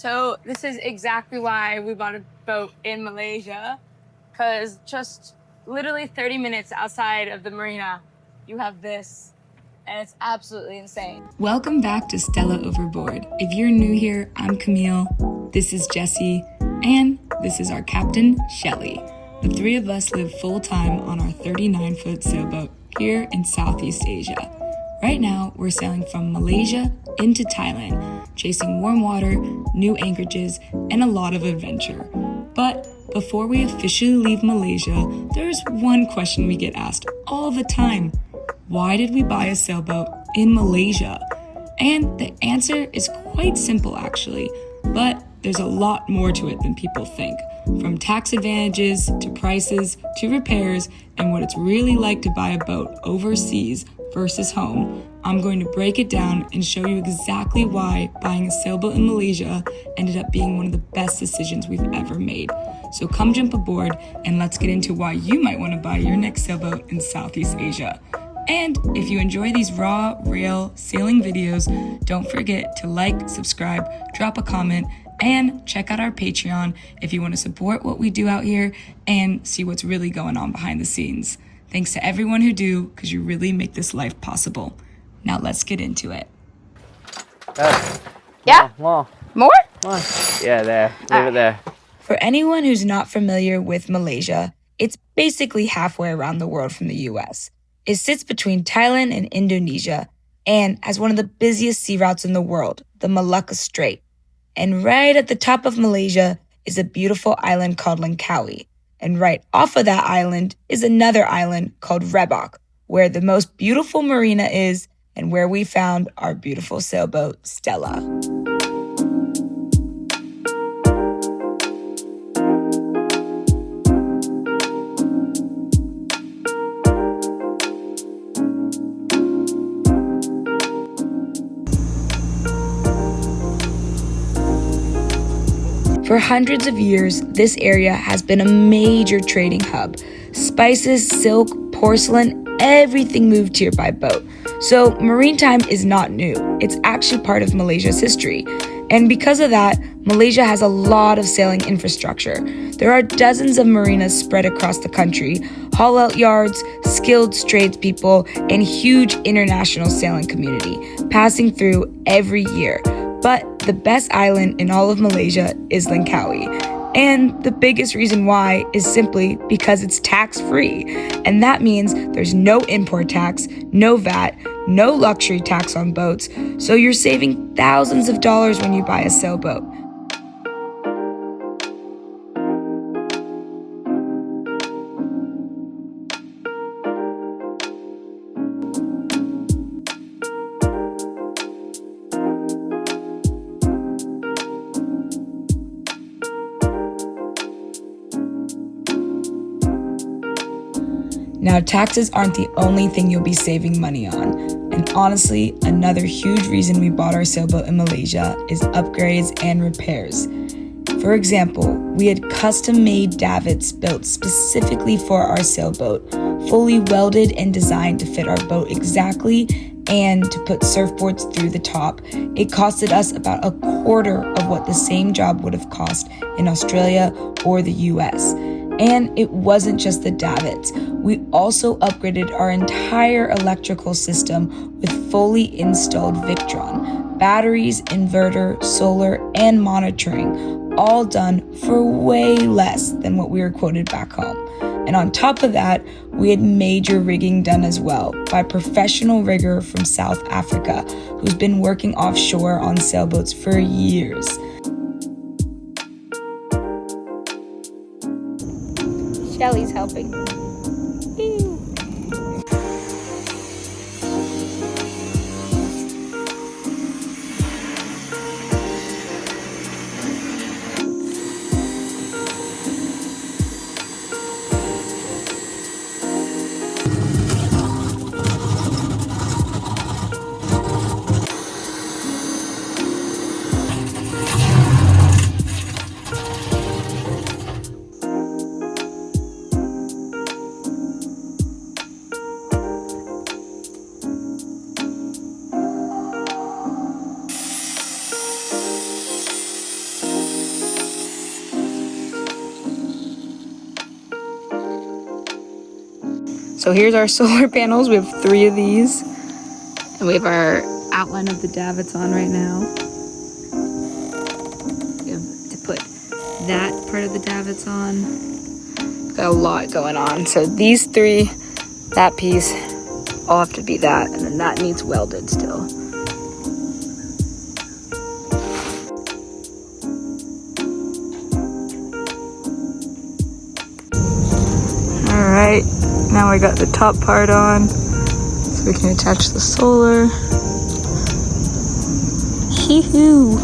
So this is exactly why we bought a boat in Malaysia, because just literally 30 minutes outside of the marina, you have this, and it's absolutely insane. Welcome back to Stella Overboard. If you're new here, I'm Camille, this is Jessie, and this is our captain, Shelly. The three of us live full-time on our 39-foot sailboat here in Southeast Asia. Right now, we're sailing from Malaysia into Thailand, chasing warm water, new anchorages, and a lot of adventure. But before we officially leave Malaysia, there's one question we get asked all the time. Why did we buy a sailboat in Malaysia? And the answer is quite simple actually, but there's a lot more to it than people think. From tax advantages, to prices, to repairs, and what it's really like to buy a boat overseas versus home, I'm going to break it down and show you exactly why buying a sailboat in Malaysia ended up being one of the best decisions we've ever made. So come jump aboard and let's get into why you might want to buy your next sailboat in Southeast Asia. And if you enjoy these raw, real sailing videos, don't forget to like, subscribe, drop a comment, and check out our Patreon if you want to support what we do out here and see what's really going on behind the scenes. Thanks to everyone who do, because you really make this life possible. Now let's get into it. Yeah? More. Yeah, there. Leave it there. For anyone who's not familiar with Malaysia, it's basically halfway around the world from the US. It sits between Thailand and Indonesia and has one of the busiest sea routes in the world, the Malacca Strait. And right at the top of Malaysia is a beautiful island called Langkawi. And right off of that island is another island called Rebok, where the most beautiful marina is and where we found our beautiful sailboat, Stella. For hundreds of years, this area has been a major trading hub. Spices, silk, porcelain, everything moved here by boat. So maritime is not new. It's actually part of Malaysia's history. And because of that, Malaysia has a lot of sailing infrastructure. There are dozens of marinas spread across the country, haul-out yards, skilled tradespeople, and huge international sailing community passing through every year. But the best island in all of Malaysia is Langkawi. And the biggest reason why is simply because it's tax-free. And that means there's no import tax, no VAT, no luxury tax on boats. So you're saving thousands of dollars when you buy a sailboat. Now, taxes aren't the only thing you'll be saving money on. And honestly, another huge reason we bought our sailboat in Malaysia is upgrades and repairs. For example, we had custom-made davits built specifically for our sailboat, fully welded and designed to fit our boat exactly and to put surfboards through the top. It costed us about a quarter of what the same job would have cost in Australia or the US. And it wasn't just the davits. We also upgraded our entire electrical system with fully installed Victron, batteries, inverter, solar, and monitoring, all done for way less than what we were quoted back home. And on top of that, we had major rigging done as well by a professional rigger from South Africa who's been working offshore on sailboats for years. Shelly's helping. So here's our solar panels. We have 3 of these. And we have our outline of the davits on right now. We have to put that part of the davits on. Got a lot going on. So these 3, that piece, all have to be that. And then that needs welded still. All right, now we got the top part on. So we can attach the solar. Hee-hoo!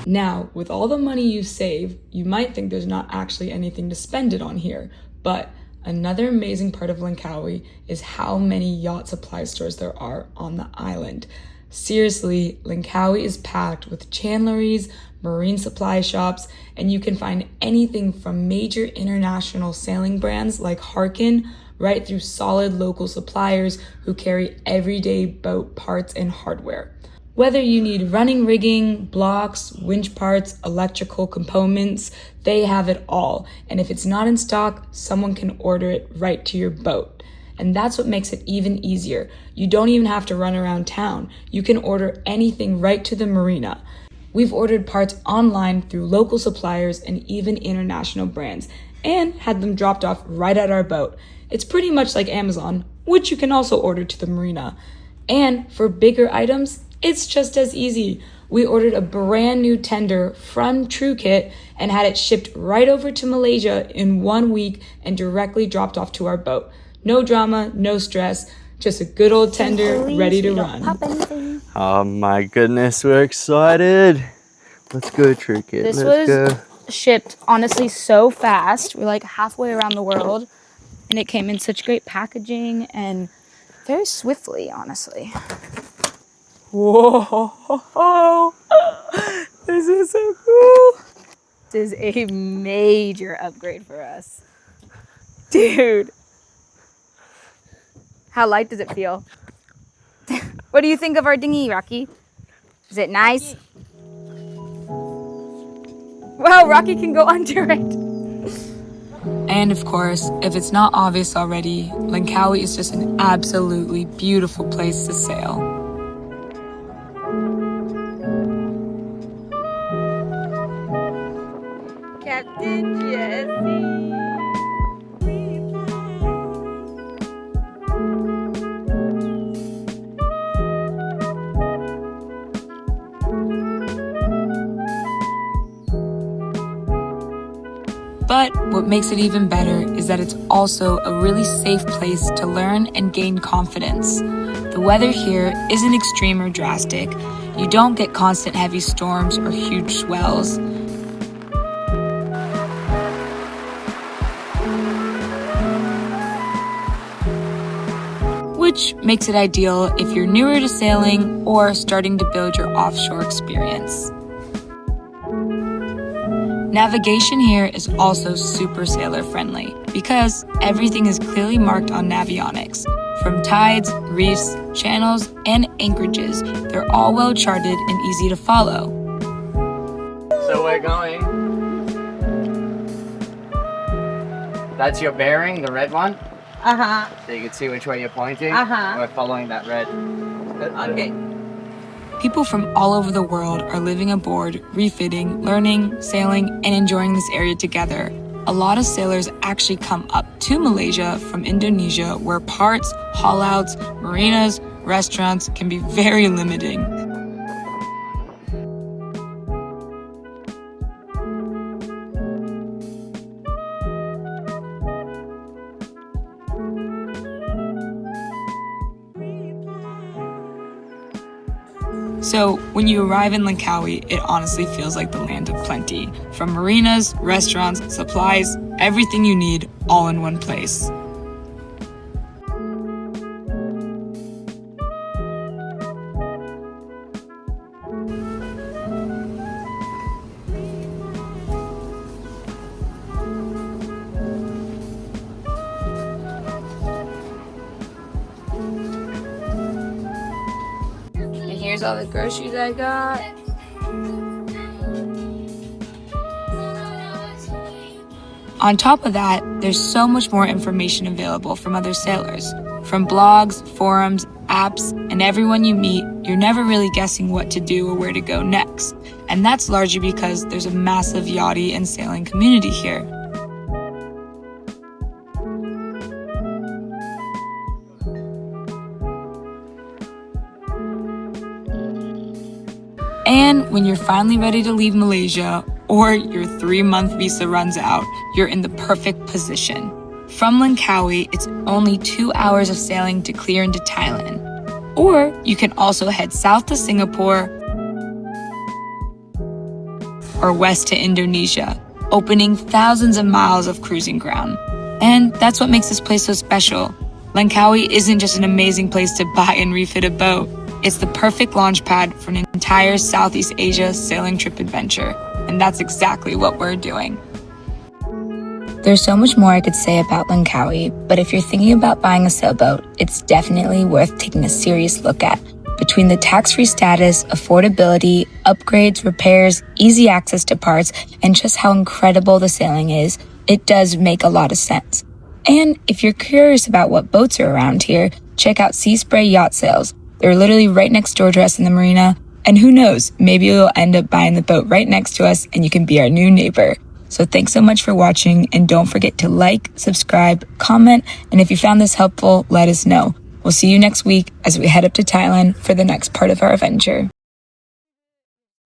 Now, with all the money you save, you might think there's not actually anything to spend it on here, but another amazing part of Langkawi is how many yacht supply stores there are on the island. Seriously, Langkawi is packed with chandleries, marine supply shops, and you can find anything from major international sailing brands like Harkin right through solid local suppliers who carry everyday boat parts and hardware. Whether you need running rigging, blocks, winch parts, electrical components, they have it all. And if it's not in stock, someone can order it right to your boat. And that's what makes it even easier. You don't even have to run around town. You can order anything right to the marina. We've ordered parts online through local suppliers and even international brands, and had them dropped off right at our boat. It's pretty much like Amazon, which you can also order to the marina. And for bigger items, it's just as easy. We ordered a brand new tender from TrueKit and had it shipped right over to Malaysia in 1 week and directly dropped off to our boat. No drama, no stress, just a good old tender ready to run. Oh my goodness, we're excited. Let's go, TrueKit. This Let's was go. shipped honestly so fast. We're like halfway around the world and it came in such great packaging and very swiftly, honestly. Whoa, this is so cool. This is a major upgrade for us. Dude. How light does it feel? What do you think of our dinghy, Rocky? Is it nice? Wow, Rocky can go under it. And of course, if it's not obvious already, Langkawi is just an absolutely beautiful place to sail. Captain Jesse. But what makes it even better is that it's also a really safe place to learn and gain confidence. The weather here isn't extreme or drastic. You don't get constant heavy storms or huge swells. Which makes it ideal if you're newer to sailing or starting to build your offshore experience. Navigation here is also super sailor friendly because everything is clearly marked on navionics. From tides, reefs, channels, and anchorages, they're all well charted and easy to follow. So we're going. That's your bearing, the red one. Uh-huh. So you can see which way you're pointing. Uh-huh. We're following that red. Okay. People from all over the world are living aboard, refitting, learning, sailing, and enjoying this area together. A lot of sailors actually come up to Malaysia from Indonesia, where parts, haul-outs, marinas, restaurants can be very limiting. So when you arrive in Langkawi, it honestly feels like the land of plenty. From marinas, restaurants, supplies, everything you need all in one place. And here's all the groceries I got. On top of that, there's so much more information available from other sailors. From blogs, forums, apps, and everyone you meet, you're never really guessing what to do or where to go next. And that's largely because there's a massive yachty and sailing community here. And when you're finally ready to leave Malaysia, or your 3-month visa runs out, you're in the perfect position. From Langkawi, it's only 2 hours of sailing to clear into Thailand. Or you can also head south to Singapore or west to Indonesia, opening thousands of miles of cruising ground. And that's what makes this place so special. Langkawi isn't just an amazing place to buy and refit a boat. It's the perfect launch pad for an entire Southeast Asia sailing trip adventure. And that's exactly what we're doing. There's so much more I could say about Langkawi, but if you're thinking about buying a sailboat, it's definitely worth taking a serious look at. Between the tax-free status, affordability, upgrades, repairs, easy access to parts, and just how incredible the sailing is, it does make a lot of sense. And if you're curious about what boats are around here, check out Sea Spray Yacht Sales. They're literally right next door to us in the marina. And who knows, maybe you'll end up buying the boat right next to us and you can be our new neighbor. So thanks so much for watching, and don't forget to like, subscribe, comment, and if you found this helpful, let us know. We'll see you next week as we head up to Thailand for the next part of our adventure.